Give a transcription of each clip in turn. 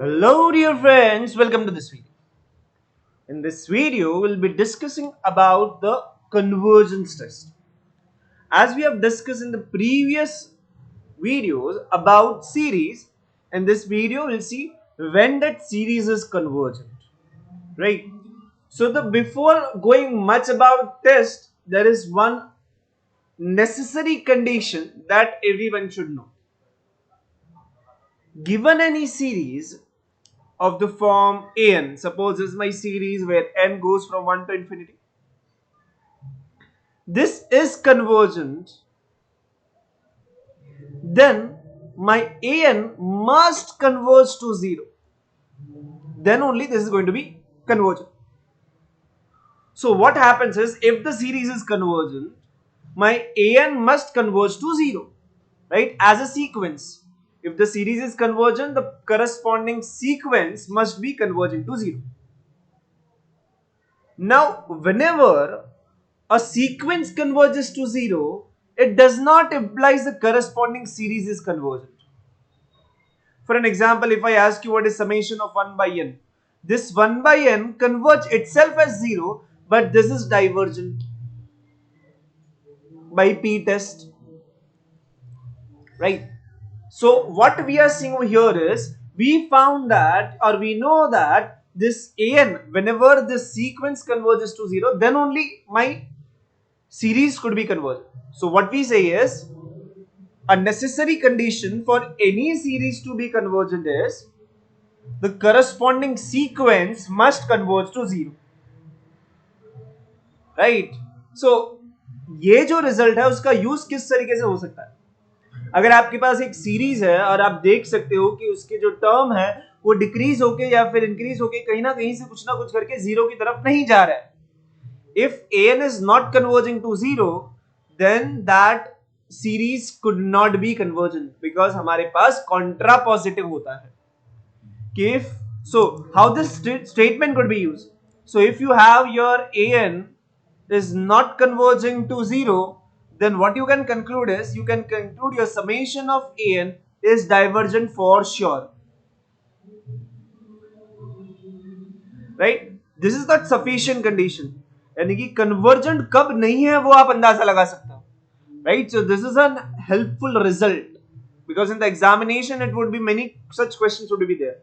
Hello dear friends, welcome to this video. In this video, we'll be discussing about the convergence test. As we have discussed in the previous videos about series, in this video we'll see when that series is convergent, right? So before going much about test, there is one necessary condition that everyone should know. Given any series of the form an, suppose this is my series where n goes from 1 to infinity, this is convergent, then my an must converge to 0, then only this is going to be convergent. So what happens is, if the series is convergent, my an must converge to 0, right, as a sequence. If the series is convergent, the corresponding sequence must be converging to 0. Now, whenever a sequence converges to 0, it does not imply the corresponding series is convergent. For an example, if I ask you what is summation of 1 by n, this 1 by n converge itself as 0, but this is divergent by p test, right? So what we are seeing over here is, we found that, or we know that this an, whenever this sequence converges to 0, then only my series could be convergent. So what we say is, a necessary condition for any series to be convergent is the corresponding sequence must converge to 0, right? So ये जो result है उसका use किस तरीके से हो सकता है? अगर आपके पास एक सीरीज है और आप देख सकते हो कि उसके जो टर्म है वो डिक्रीज होके या फिर इंक्रीज होके कहीं ना कहीं से कुछ ना कुछ करके 0 की तरफ नहीं जा रहा है. If an is not converging to 0, then that series could not be convergent, because हमारे पास contrapositive होता है. If so, how this statement could be used? So if you have your an is not converging to 0, then what you can conclude is, you can conclude your summation of an is divergent for sure, right? This is not sufficient condition. यानी कि convergent कब नहीं है वो आप अंदाजा लगा सकते हो, right? So this is an helpful result, because in the examination it would be many such questions would be there,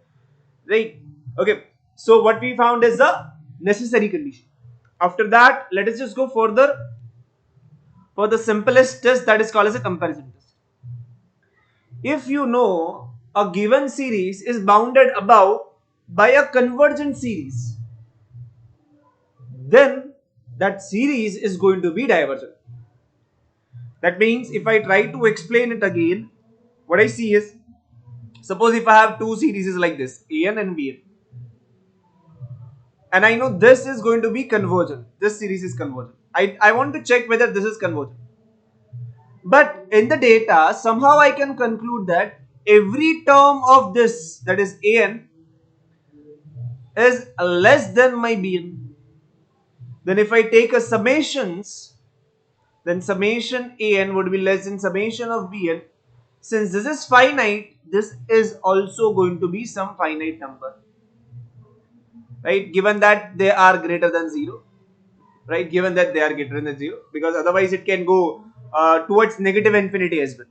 right? Okay, so what we found is the necessary condition. After that, let us just go further for the simplest test, that is called as a comparison test. If you know a given series is bounded above by a convergent series, then that series is going to be divergent. That means if I try to explain it again, what I see is, suppose if I have two series like this, an and bn, and I know this is going to be convergent, this series is convergent. I want to check whether this is convergent. But in the data, somehow I can conclude that every term of this, that is an, is less than my bn. Then if I take a summations, then summation an would be less than summation of bn. Since this is finite, this is also going to be some finite number, right? Given that they are greater than 0, right? Given that they are greater than 0, because otherwise it can go towards negative infinity as well.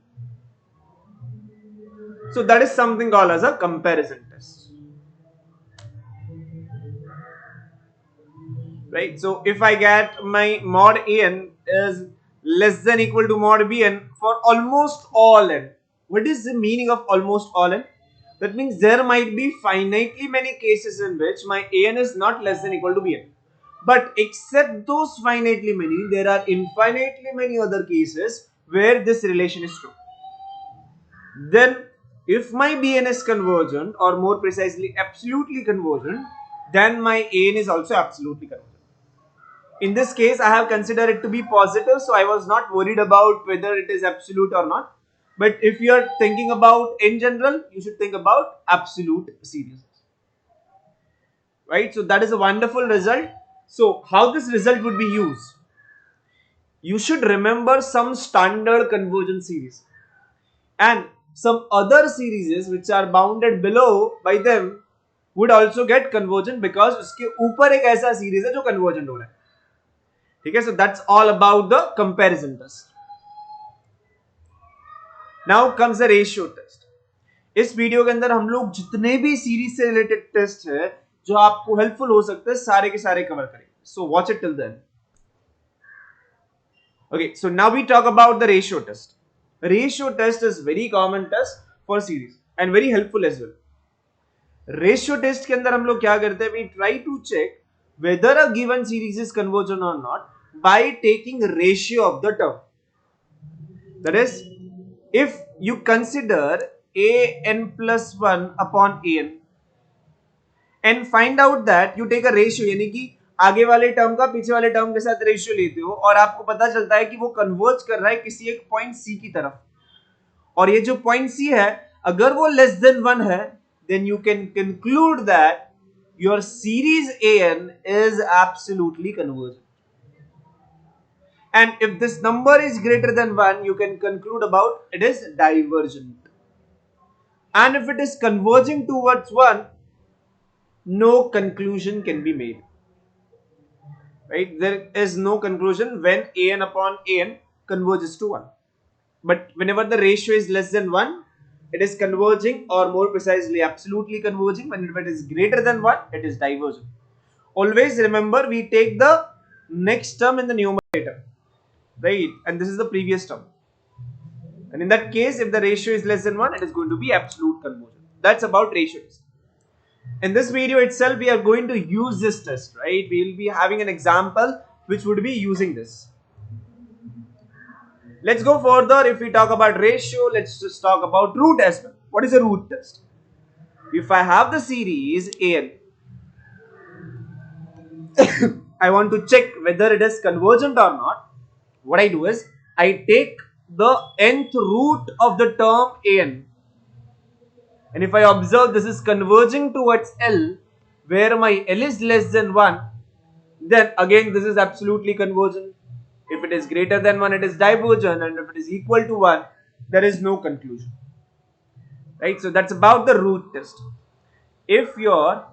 So that is something called as a comparison test, right? So if I get my mod an is less than equal to mod bn for almost all n, what is the meaning of almost all n? That means there might be finitely many cases in which my an is not less than equal to bn. But except those finitely many, there are infinitely many other cases where this relation is true. Then if my bn is convergent, or more precisely absolutely convergent, then my an is also absolutely convergent. In this case, I have considered it to be positive, so I was not worried about whether it is absolute or not. But if you are thinking about in general, you should think about absolute series, right? So that is a wonderful result. So how this result would be used? You should remember some standard convergence series. And some other series which are bounded below by them would also get convergent because उसके ऊपर एक ऐसा series है जो convergent हो रहा है. ठीक है, so that's all about the comparison test. Now comes the ratio test. इस वीडियो के अंदर हम लोग जितने भी सीरीज से रिलेटेड टेस्ट है जो आपको हेल्पफुल हो सकते हैं सारे के सारे कवर करेंगे. So watch it till then. Okay, so now we talk about the ratio test. Ratio test is very common test for series and very helpful as well. Ratio test के अंदर हम लोग क्या करते हैं? We try to check whether a given series is convergent or not by taking ratio of the term. That is, if you consider an plus 1 upon an and find out that you take a ratio, यानी कि आगे वाले term का पीछे वाले term के साथ ratio लेते हो और आपको पता चलता है कि वो कन्वर्ज कर रहा है किसी एक पॉइंट सी की तरफ, और ये जो पॉइंट सी है अगर वो लेस देन 1 है, then you can conclude that your series an is absolutely convergent. And if this number is greater than 1, you can conclude about it is divergent. And if it is converging towards 1, no conclusion can be made. Right? There is no conclusion when an upon an converges to 1. But whenever the ratio is less than 1, it is converging, or more precisely absolutely converging. When it is greater than 1, it is divergent. Always remember, we take the next term in the numerator, right? And this is the previous term. And in that case, if the ratio is less than 1, it is going to be absolute convergence. That's about ratio test. In this video itself, we are going to use this test, right? We will be having an example which would be using this. Let's go further. If we talk about ratio, let's just talk about root as well. What is a root test? If I have the series an, I want to check whether it is convergent or not. What I do is I take the nth root of the term an, and if I observe this is converging towards L, where my L is less than 1, then again this is absolutely convergent. If it is greater than 1, it is divergent, and if it is equal to 1, there is no conclusion. Right? So that's about the root test. If your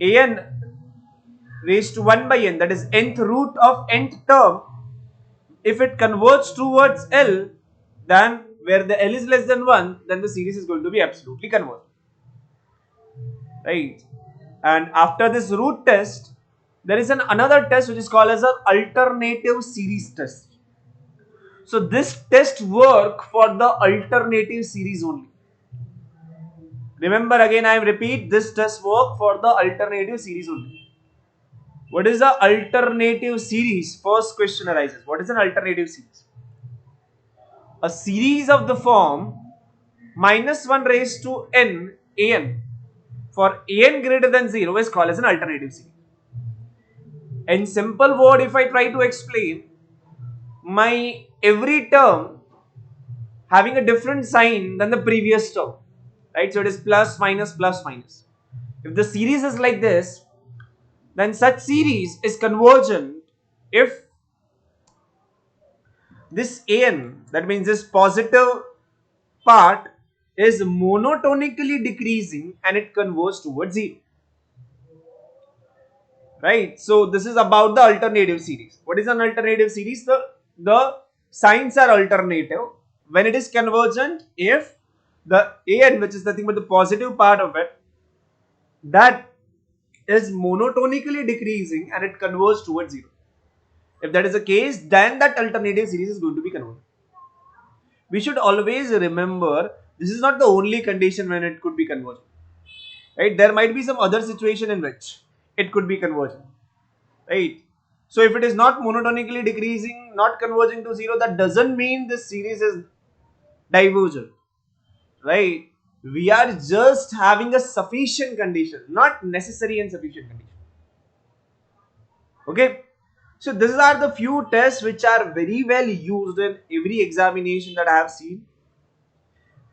an raised to 1 by n, that is nth root of nth term, if it converges towards L, then where the L is less than 1, then the series is going to be absolutely convergent. Right? And after this root test, there is another test which is called as an alternative series test. So this test work for the alternative series only. Remember, again I repeat, this test work for the alternative series only. What is the alternative series? First question arises. What is an alternative series? A series of the form minus 1 raised to n an for an greater than 0 is called as an alternative series. In simple word, if I try to explain, my every term having a different sign than the previous term, right? So it is plus minus plus minus. If the series is like this, then such series is convergent if this an, that means this positive part, is monotonically decreasing and it converges towards 0. Right? So this is about the alternative series. What is an alternative series? The signs are alternative when it is convergent if the an, which is nothing but the positive part of it, that is monotonically decreasing and it converges towards 0. If that is the case, then that alternative series is going to be convergent. We should always remember this is not the only condition when it could be convergent. Right? There might be some other situation in which it could be convergent. Right? So if it is not monotonically decreasing, not converging to 0, that doesn't mean this series is divergent. Right? We are just having a sufficient condition, not necessary and sufficient condition. Okay? So these are the few tests which are very well used in every examination that I have seen.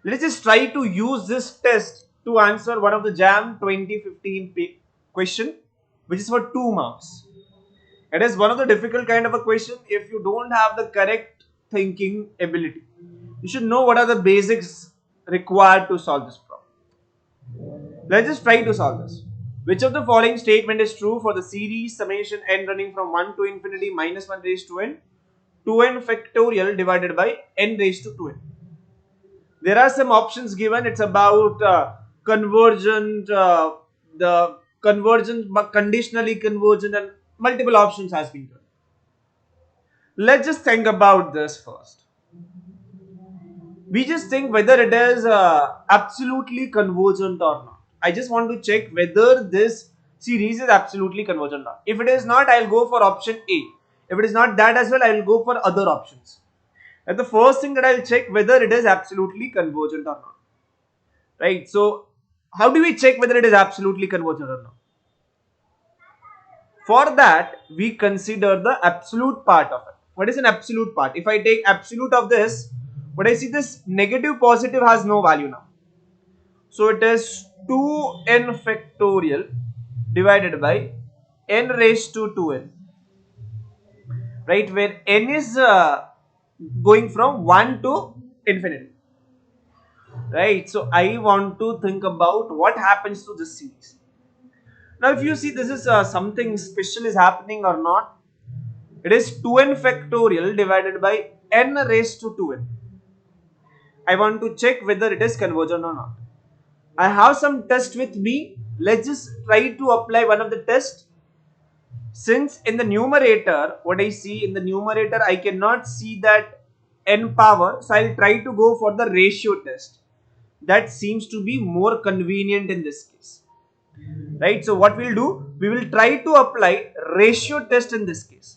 Let's just try to use this test to answer one of the JAM 2015 question, which is for 2 marks. It is one of the difficult kind of a question if you don't have the correct thinking ability. You should know what are the basics required to solve this problem. Let's just try to solve this. Which of the following statement is true for the series summation n running from 1 to infinity minus 1 raised to n 2n factorial divided by n raised to 2n? There are some options given. It's about convergent, the convergent, but conditionally convergent, and multiple options has been given. Let's just think about this first. We just think whether it is absolutely convergent or not. I just want to check whether this series is absolutely convergent or not. If it is not, I'll go for option A. If it is not that as well, I will go for other options. And the first thing that I'll check whether it is absolutely convergent or not. Right? So, how do we check whether it is absolutely convergent or not? For that, we consider the absolute part of it. What is an absolute part? If I take absolute of this, what I see, this negative positive has no value now. So it is 2n factorial divided by n raised to 2n. Right, where n is going from 1 to infinity. Right, so I want to think about what happens to this series. Now if you see, this is something special is happening or not. It is 2n factorial divided by n raised to 2n. I want to check whether it is convergent or not. I have some test with me. Let's just try to apply one of the tests. Since in the numerator, what I see in the numerator, I cannot see that n power. So I'll try to go for the ratio test. That seems to be more convenient in this case. Right? So what we'll do, we will try to apply ratio test in this case.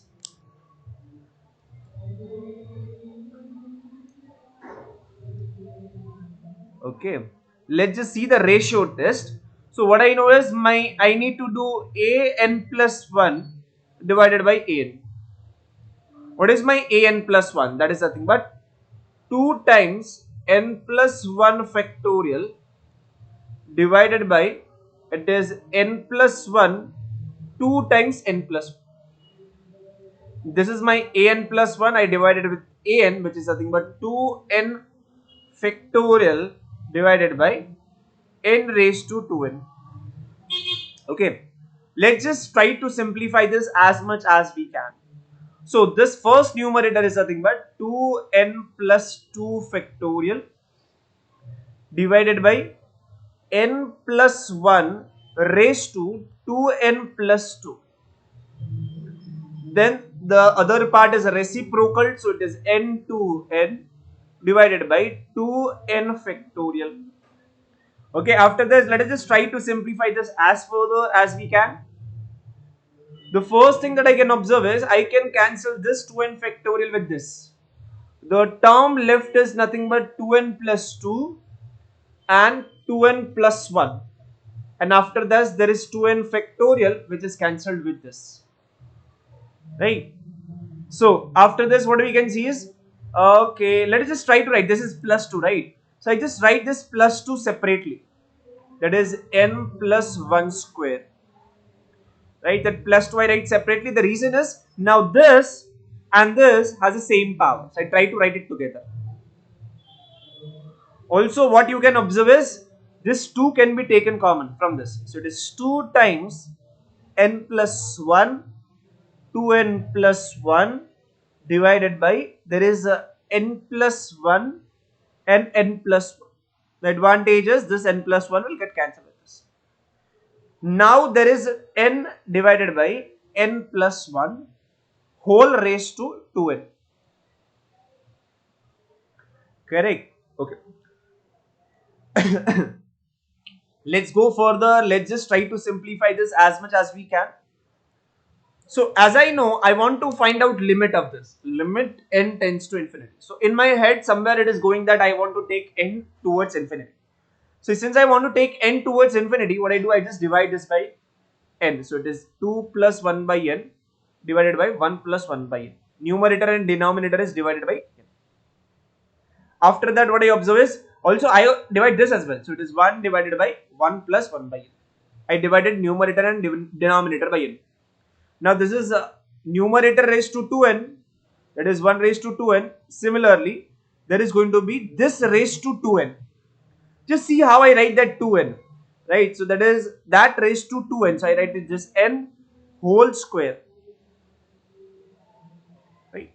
Okay, let's just see the ratio test. So what I know is I need to do a n plus 1 divided by a n. What is my a n plus 1? That is nothing but 2 times n plus 1 factorial divided by, it is n plus 1 2 times n plus 1. This is my a n plus 1. I divided with a n, which is nothing but 2n factorial divided by n raised to 2n. Okay, let's just try to simplify this as much as we can. So this first numerator is nothing but 2n plus 2 factorial divided by n plus 1 raised to 2n plus 2. Then the other part is reciprocal, so it is n to n divided by 2n factorial. Okay, after this, let us just try to simplify this as further as we can. The first thing that I can observe is I can cancel this 2n factorial with this. The term left is nothing but 2n plus 2 and 2n plus 1. And after this, there is 2n factorial which is cancelled with this. Right? So, after this, what we can see is, okay, let us just try to write, this is plus 2, right? So, I just write this plus 2 separately. That is n plus 1 square. Right, that plus 2 I write separately. The reason is, now this and this has the same power. So I try to write it together. Also, what you can observe is, this 2 can be taken common from this. So it is 2 times n plus 1, 2n plus 1 divided by, there is a n plus 1 and n plus 1. The advantage is this n plus 1 will get cancelled with this. Now there is n divided by n plus 1 whole raised to 2n. Correct? Okay. Let's go further. Let's just try to simplify this as much as we can. So as I know, I want to find out limit of this. Limit n tends to infinity. So in my head, somewhere it is going that I want to take n towards infinity. So since I want to take n towards infinity, what I do, I just divide this by n. So it is 2 plus 1 by n divided by 1 plus 1 by n. Numerator and denominator is divided by n. After that, what I observe is, also I divide this as well. So it is 1 divided by 1 plus 1 by n. I divided numerator and denominator by n. Now this is numerator raised to 2n. That is 1 raised to 2n. Similarly, there is going to be this raised to 2n. Just see how I write that 2n, right? So that is that raised to 2n. So I write it just n whole square, right?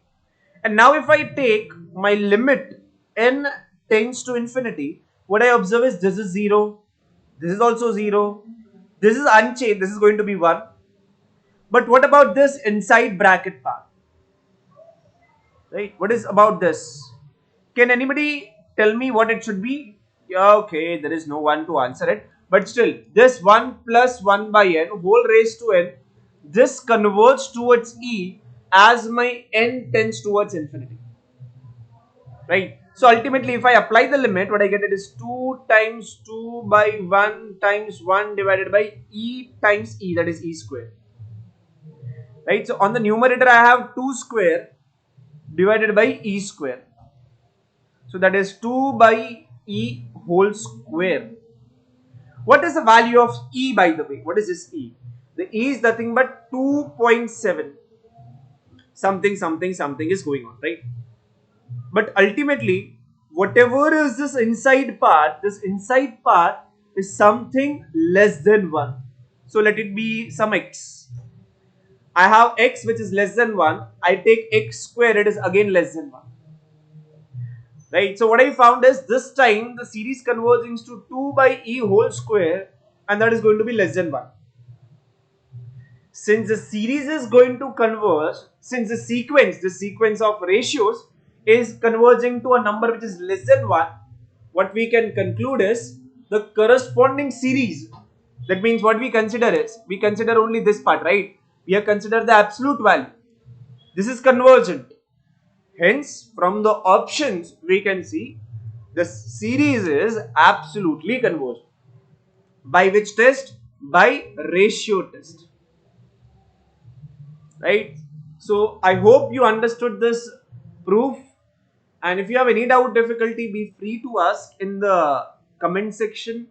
And now if I take my limit n tends to infinity, what I observe is this is 0, this is also 0, this is unchanged, this is going to be 1. But what about this inside bracket part? Right? What is about this? Can anybody tell me what it should be? Yeah, okay, there is no one to answer it. But still, this 1 plus 1 by n whole raised to n, this converges towards e as my n tends towards infinity. Right? So ultimately, if I apply the limit, what I get it is 2 times 2 by 1 times 1 divided by e times e, that is e square. Right? So on the numerator, I have 2 square divided by e square. So that is 2 by e whole square. What is the value of e, by the way? What is this e? The e is nothing but 2.7. Something, something, something is going on, right? But ultimately, whatever is this inside part is something less than 1. So let it be some x. I have x which is less than 1. I take x square, it is again less than 1. Right, so what I found is this time the series converges to 2 by e whole square, and that is going to be less than 1. Since the series is going to converge, since the sequence of ratios is converging to a number which is less than 1, what we can conclude is the corresponding series. That means what we consider is, we consider only this part, right? We have considered the absolute value. This is convergent. Hence, from the options, we can see the series is absolutely convergent. By which test? By ratio test. Right? So, I hope you understood this proof. And if you have any doubt, difficulty, be free to ask in the comment section.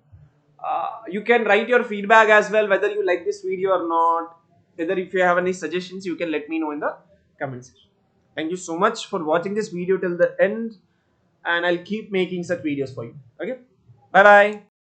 You can write your feedback as well, whether you like this video or not. Whether if you have any suggestions, you can let me know in the comment section. Thank you so much for watching this video till the end, and I'll keep making such videos for you. Okay, bye bye.